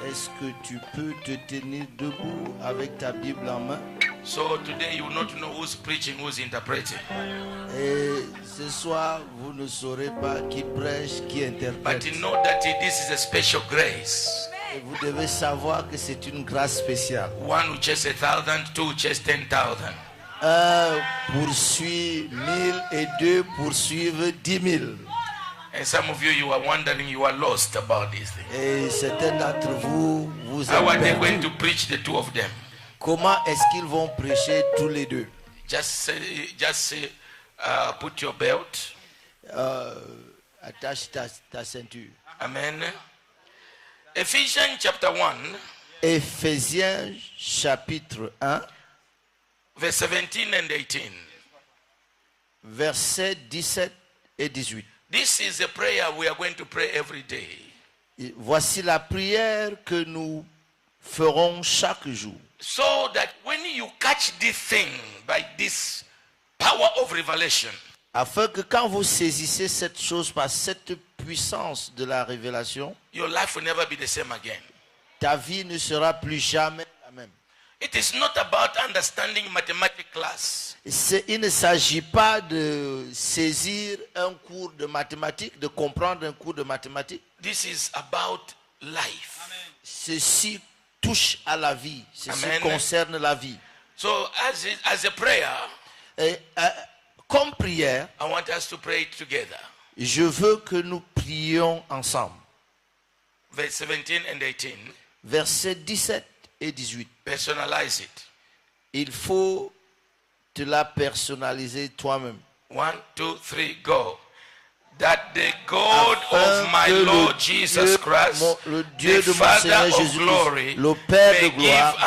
Est-ce que tu peux te tenir debout avec ta Bible en main? So today you will not know who's preaching, who's interpreting. Et ce soir, vous ne saurez pas qui prêche, qui interprète. But you know that this is a special grace. Et vous devez savoir que c'est une grâce spéciale. One who chase 1,000, two who chase 10,000. Un poursuit 1000 et deux poursuivent 10 000. And some of you are wondering, you are lost about this thing. Et certains d'entre vous, vous How are they êtes going perdus. to preach the two of them? Comment est-ce qu'ils vont prêcher tous les deux? Just say, put your belt. Attache ta ceinture. Amen. Ephesians chapter 1, Éphésiens chapitre 1, verse 17 and 18. versets 17 et 18. This is a prayer we are going to pray every day. Et voici la prière que nous ferons chaque jour. So that when you catch this thing by this power of revelation, Afin que quand vous saisissez cette chose par cette puissance de la révélation, your life will never be the same again. ta vie ne sera plus jamais la même. It is not about understanding mathematics class. Il ne s'agit pas de saisir un cours de mathématiques, de comprendre un cours de mathématiques. This is about life. Ceci touche à la vie, ceci Amen. concerne la vie. So as a prayer, Et, comme prière, I want us to pray it together. je veux que nous prions ensemble. Verse 17 and 18. Versets 17 et 18. Personalize it. Il faut te la personnaliser toi-même. 1, 2, 3, go. That the God Afin of my que Lord Jesus Christ, le Dieu the de mon Father Seigneur of Jésus-Christ, glory, le Père de may gloire, give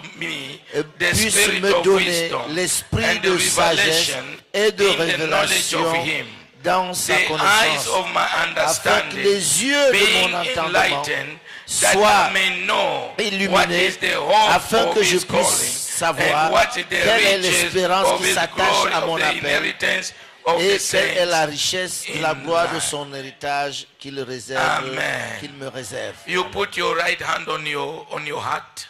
unto me the puisse spirit me of donner wisdom l'esprit and the de sagesse revelation et de in the knowledge of révélation Him. dans sa The eyes connaissance, of my afin que understanding les yeux de being mon entendement enlightened, that soient I may know what illuminés, is the hope afin of que je His calling puisse savoir and what is the quelle est riches l'espérance of qui His s'attache glory, à mon of the appel, inheritance of et the quelle est la saints. richesse de la in gloire de life. son héritage qu'il réserve, Amen. qu'il me réserve. You put your right hand on your heart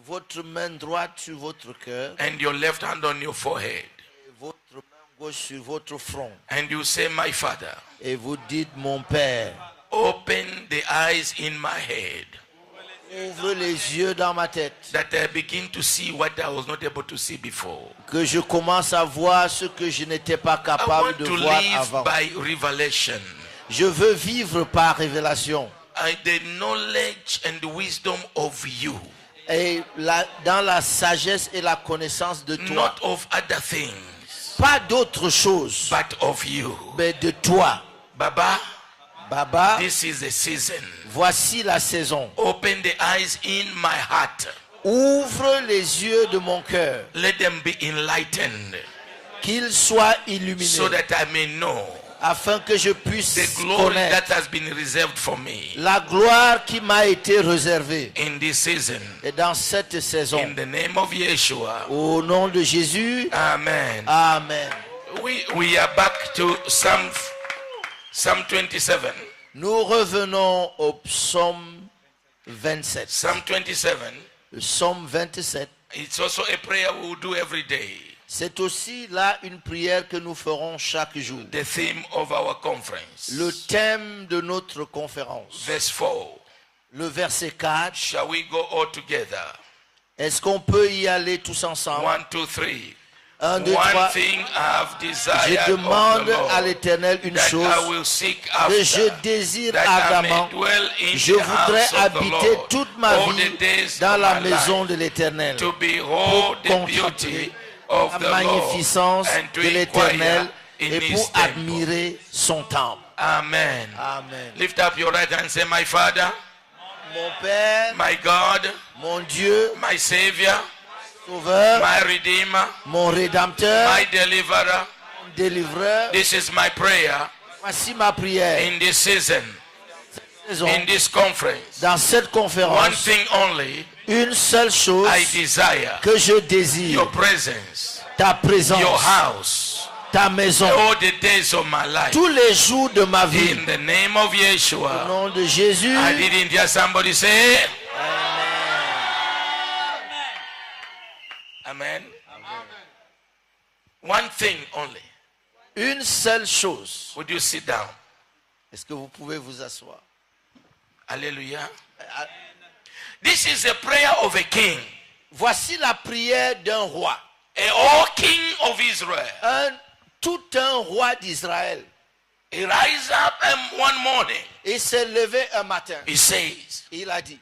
Votre main droite sur votre cœur, and your left hand on your forehead, et votre main gauche sur votre front, and you say, my Father, et vous dites: mon Père, open the eyes in my head ouvre les yeux dans ma tête, that I begin to see what I was not able to see before. que je commence à voir ce que je n'étais pas I capable want de to voir live avant. by revelation. Je veux vivre par révélation. The knowledge and the wisdom of you, Et dans la sagesse et la connaissance de toi. not of other things, Pas d'autre chose, but of you. mais de toi. Baba, Baba, this is the season. voici la saison. Open the eyes in my heart. Ouvre les yeux de mon cœur, Let them be enlightened qu'ils soient illuminés, so that I may know afin que je puisse the glory connaître that has been reserved for me la gloire qui m'a été réservée. in this season. Et dans cette saison, In the name of Yeshua. au nom de Jésus, Amen. Amen. We are back to Psalm 27. Nous revenons au psaume 27. Psalm 27. Le psaume 27, It's also a prayer we will do every day. c'est aussi là une prière que nous ferons chaque jour. The theme of our conference. Le thème de notre conférence. Verse 4. Le verset 4. Shall we go all together? Est-ce qu'on peut y aller tous ensemble? 1, 2, 3. 1, 2, One 3. thing I have desired Je of demande the Lord, à l'Éternel une that chose I will seek que je after, désire that I may ardemment. dwell in Je the voudrais house of the habiter Lord toute ma all vie the days dans of la my maison life, de l'Éternel, to pour behold the beauty contempler of la the Lord magnificence and to de l'Éternel inquire in et His pour temple. admirer son temple. Amen. Amen. Lift up your right hand and say, my Father, Mon Père, my God, mon Dieu, my Savior, Sauveur, my Redeemer, mon Rédempteur, my Deliverer. mon Délivreur, This is my prayer voici ma prière. in this season, Saison. in this conference. Dans cette One conférence, thing only une seule chose I desire, que je désire, your presence, ta présence, your house, ta maison all the days of my life. tous les jours de ma vie. In the name of Au Yeshua. nom de Jésus. I didn't hear somebody say Amen. One thing only. Une seule chose. Would you sit down? Est-ce que vous pouvez vous asseoir? Hallelujah. This is a prayer of a king. Voici la prière d'un roi. A all king of Israel. Tout un roi d'Israël. He rise up one morning. Il s'est levé un matin. He says, Il a dit,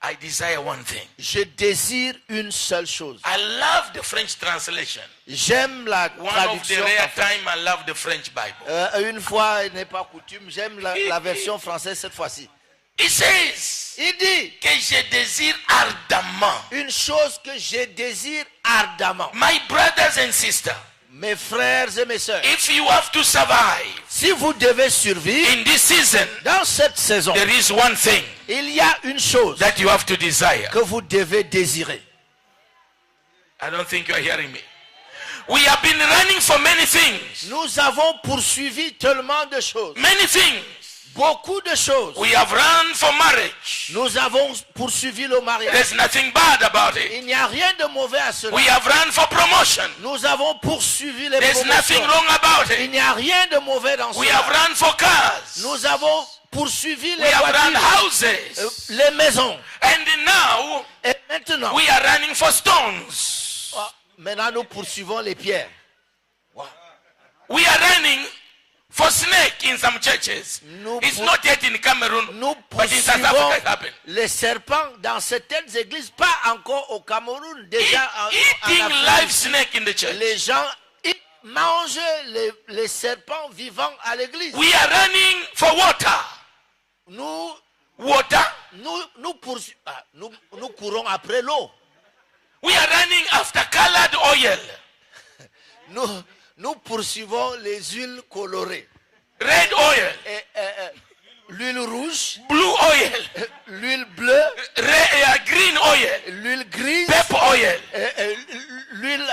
I desire one thing. je désire une seule chose. I love the French translation. J'aime la One of traduction. the rare en français. time I love the French Bible. Une fois, il n'est pas coutume, j'aime la version française cette fois-ci. He says Il dit, que je désire ardemment. une chose que je désire ardemment. My brothers and sisters, Mes frères et mes sœurs, if you have to survive si vous devez survivre in this season, dans cette saison, there is one thing il y a une chose that you have to desire. que vous devez désirer. I don't think you are hearing me. We have been running for many things. Nous avons poursuivi tellement de choses. Many things. Beaucoup de choses. We have run for marriage. Nous avons poursuivi le mariage. There's nothing bad about it. Il n'y a rien de mauvais à cela. We have run for promotion. Nous avons poursuivi les There's nothing promotions. wrong about Il it. n'y a rien de mauvais dans We have cela. run for cars. Nous avons poursuivi We les have run voitures, houses. les maisons. And now Et maintenant, we are running for stones. maintenant nous poursuivons les pierres. We are running for snake in some churches. Nous It's pour- not yet in Cameroon, Nous but in South poursuivons Africa it happened. les serpents dans certaines églises, pas encore au Cameroun, déjà en Eating Afrique. live snake in the church. Les gens mangent les serpents vivants à l'église. We are running for water. Nous, Water. nous courons après l'eau. We are running after colored oil. Nous poursuivons les huiles colorées. Red oil. L'huile rouge, Blue oil. l'huile bleue, Green oil. l'huile grise, Purple oil. l'huile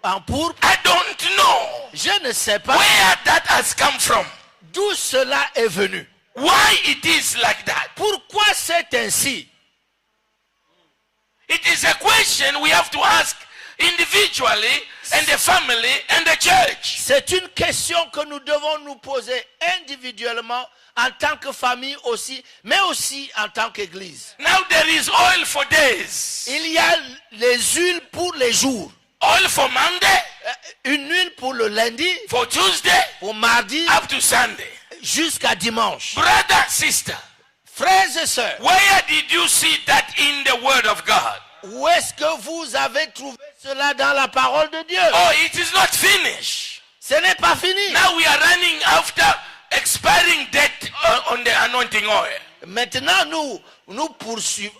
en pourpre. I don't know Je ne sais pas where that has come from. d'où cela est venu. Why it is like that. Pourquoi c'est ainsi? It is a question we have to ask individually and the family and the church. C'est une question que nous devons nous poser individuellement en tant que famille aussi, mais aussi en tant qu'église. Now there is oil for days. Il y a les huiles pour les jours. Oil for Monday, Une huile pour le lundi, for Tuesday, pour mardi, up to Sunday. jusqu'à dimanche. Brother, sister, Frères et sœurs, where did you see that in the word of God? où est-ce que vous avez trouvé cela dans la parole de Dieu? Oh, it is not finished. Ce n'est pas fini. Now we are running after expiring date on the anointing oil. Maintenant, nous poursuivons,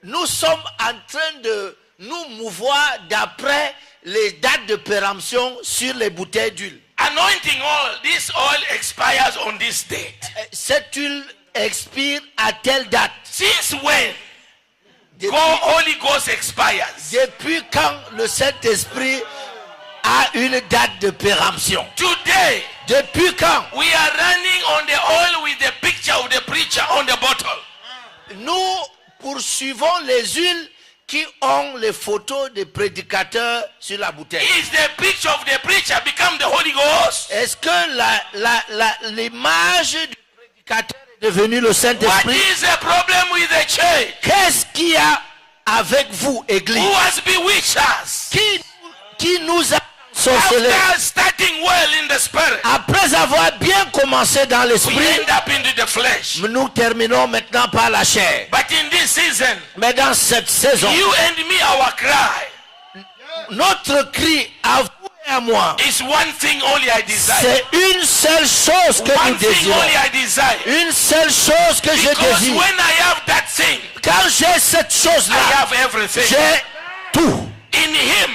nous sommes en train de nous mouvoir d'après les dates de péremption sur les bouteilles d'huile. Anointing oil, this oil expires on this date. Cette huile expire à telle date. Since when Depuis, Holy Ghost expires? depuis quand le Saint-Esprit a une date de péremption? Today, Depuis quand? we are running on the oil with the picture of the preacher on the bottle. Nous poursuivons les huiles qui ont les photos des prédicateurs sur la bouteille. Is the picture of the preacher become the Holy Ghost? Est-ce que l'image du prédicateur est devenue le What Saint-Esprit? is the problem with the church? Qu'est-ce qu'il y a avec vous, Église? Who has bewitched us? Qui nous a sorcelés? After starting well in the spirit, Après avoir bien commencé dans we l'esprit, end up into the flesh. nous terminons maintenant par la chair. But in this season, Mais dans cette saison, you and me, our cry notre cri à vous et à moi, is one thing only I desire. c'est une seule chose que nous One thing désirons. only I desire. Une seule chose que je Because désire. when I have that thing, Quand j'ai cette I chose-là, have everything. j'ai tout. In Him,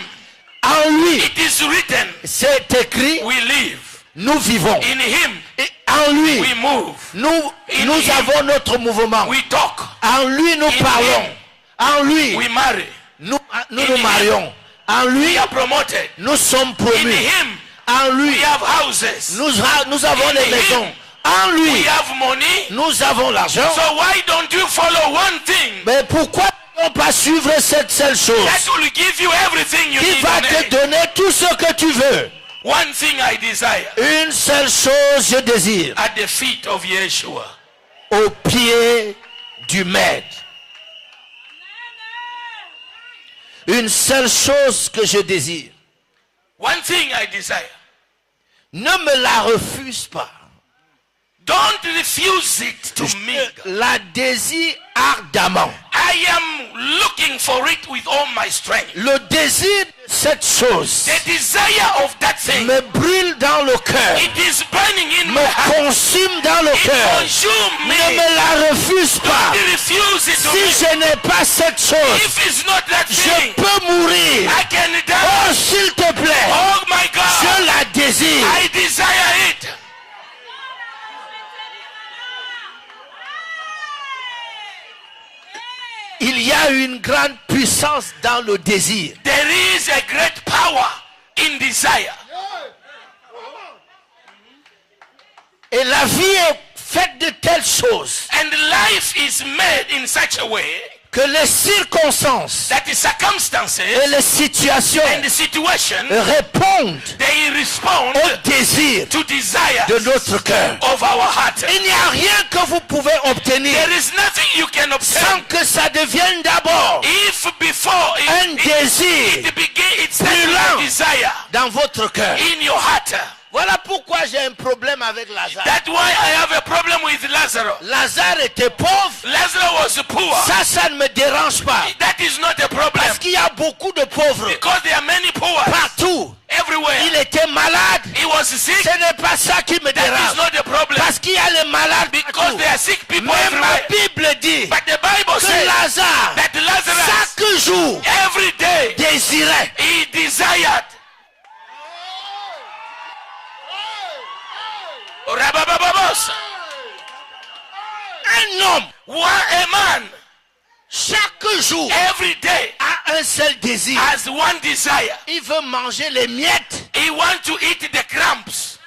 En lui, it is written, c'est écrit, we live. nous vivons. In Him, Et en lui, we move. nous avons notre mouvement. We talk. En lui, nous In parlons. him, En lui, we marry. nous in nous him, marions. En we lui, are promoted. nous sommes In promus. him, En lui, we have houses. nous avons In les him, maisons. En We lui, have money. nous avons l'argent. So why don't you follow one thing Mais pourquoi ne pas suivre cette seule chose that will give you everything you qui need va on te earth? donner tout ce que tu veux? One thing I desire Une seule chose je désire, at the feet of Yeshua. au pied du Maître. Une seule chose que je désire. One thing I desire. Ne me la refuse pas. Don't refuse it to me. Je la désire ardemment. I am looking for it with all my strength. Le désir de cette chose The desire of that thing, me brûle dans le cœur, it is burning in my me heart. consume dans le It cœur. consumes Ne me. me la refuse pas. Don't refuse it to Si me. je n'ai pas cette chose, If it's not that je thing, peux mourir. I can Oh, die. s'il te plaît, Oh my God. je la désire. I desire it. Il y a une grande puissance dans le désir. There is a great power in desire. Et la vie est faite de telles choses And life is made in such a way que les circonstances that the circumstances et les situations and the situation, répondent they respond au désir to desire de notre cœur. of our heart. Il n'y a rien que vous pouvez obtenir There is nothing you can sans obtain que ça devienne d'abord if before un désir it begins, it's a brûlant desire dans votre cœur. in your heart. Voilà pourquoi j'ai un problème avec Lazare. That's why I have a problem with Lazarus. Lazare était pauvre. Lazarus was poor. Ça ne me dérange pas. That is not a problem Parce qu'il y a beaucoup de pauvres because there are many poor partout. everywhere. Il était malade. He was sick. Ce n'est pas ça qui me That is dérange. not a problem Parce qu'il y a les malades because partout. there are sick people Mais ma everywhere. Bible dit But the Bible que says Lazare, that Lazarus chaque jour, every day désirait. he desired. Rababababos. Un homme, A man chaque jour, every day a un seul désir. has one desire. Il veut manger les miettes. He wants to eat the crumbs.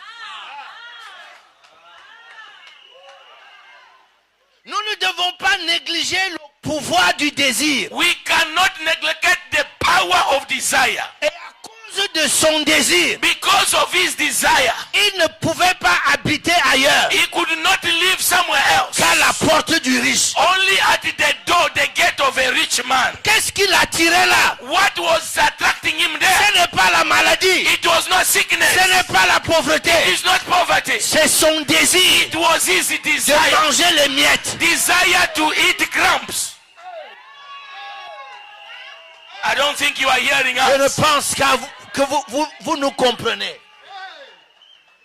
Nous ne devons pas négliger le pouvoir du désir. We cannot neglect the power of desire. Et à cause de son désir, Because of his desire, il ne pouvait pas habiter ailleurs he could not live somewhere else. qu'à la porte du riche. Only at the door, the gate of a rich man. Qu'est-ce qui l'attirait là? What was attracting him there? Ce n'est pas la maladie. It was not sickness. Ce n'est pas la pauvreté. It's not poverty. C'est son désir It was his de desire. manger les miettes. Desire to eat crumbs. I don't think you are hearing Je ne us. pense que vous nous comprenez.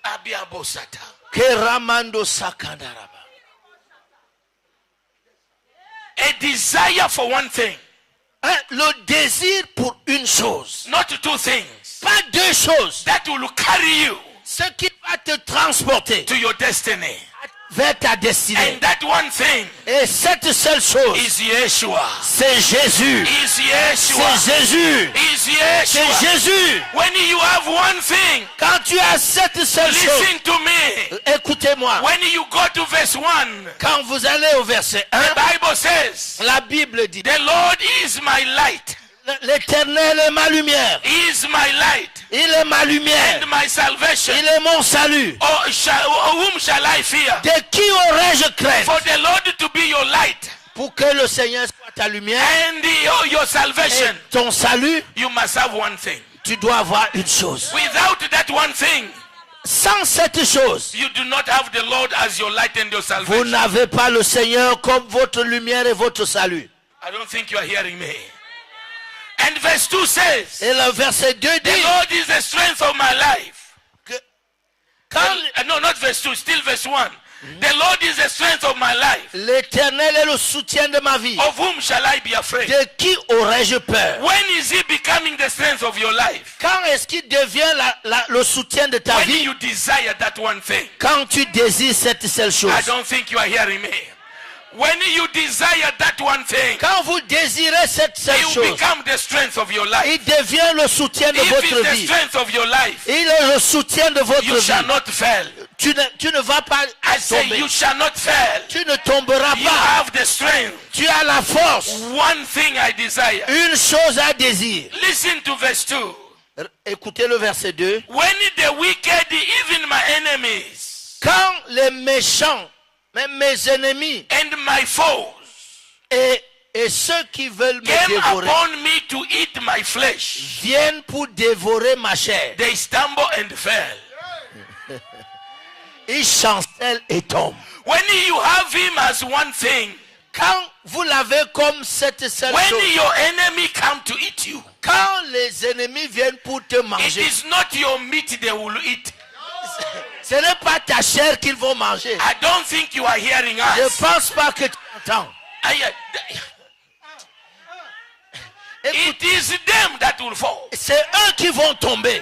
Abiabosata. Que Ramando Sakandaraba. A desire for one thing, Hein, le désir pour une chose. not two things. Pas deux choses. That will carry you Ce qui va te transporter to your destiny. vers ta destinée. And that one thing Et cette seule chose, is Yeshua. c'est Jésus. Is Yeshua. C'est Jésus. Is C'est Yeshua. Jésus. When you have one thing, Quand tu as cette seule chose, listen to me. écoutez-moi. When you go to verse 1, Quand vous allez au verset the 1, Bible says, la Bible dit, the Lord is my light. l'Éternel est ma lumière. He is my light Il est ma lumière. and my salvation. Il est mon salut. Whom shall I fear? De qui aurais-je crainte? For the Lord to be your light Pour que le Seigneur soit ta lumière and your et salvation, ton salut, you must have one thing. tu dois avoir une chose. Without that one thing, Sans cette chose, you do not have the Lord as your light and your vous salvation. n'avez pas le Seigneur comme votre lumière et votre salut. I don't think you are hearing me. And verse 2 says, Et le verset 2 the dit Lord is the strength of my life. que quand No, not verse 2, still verse 1. The Lord is the strength of my life. l'Éternel est le soutien de ma vie, Of whom shall I be afraid? de qui aurais-je peur? When is he becoming the strength of your life? Quand est-ce qu'il devient le soutien de ta When vie? you desire that one thing. Quand tu désires cette seule chose. I don't think you are hearing me. When you desire that one thing, Quand vous désirez cette seule it will chose, become the strength of your life. il devient le soutien de If votre it's the vie. strength of your life, Il est le soutien de votre you shall vie. not fail. Tu ne vas pas I say tomber. you shall not fail. Tu ne tomberas You pas. have the strength. Tu as la force. One thing I desire. Une chose à désir. Listen to verse 2. Écoutez le verset 2. When the wicked, even my enemies, Quand les méchants, même mes ennemis and my foes et ceux qui veulent me came dévorer upon me to eat my flesh, viennent pour dévorer ma chair, they stumble and fell. ils chancellent et tombent. When you have him as one thing, Quand vous l'avez comme cette seule when chose, your enemy come to eat you, quand les ennemis viennent pour te it manger, is not your meat they will eat. ce n'est pas ta chair qu'ils vont manger. I don't think you are hearing Je ne us. pense pas que tu entends. It is them that will fall. C'est eux qui vont tomber.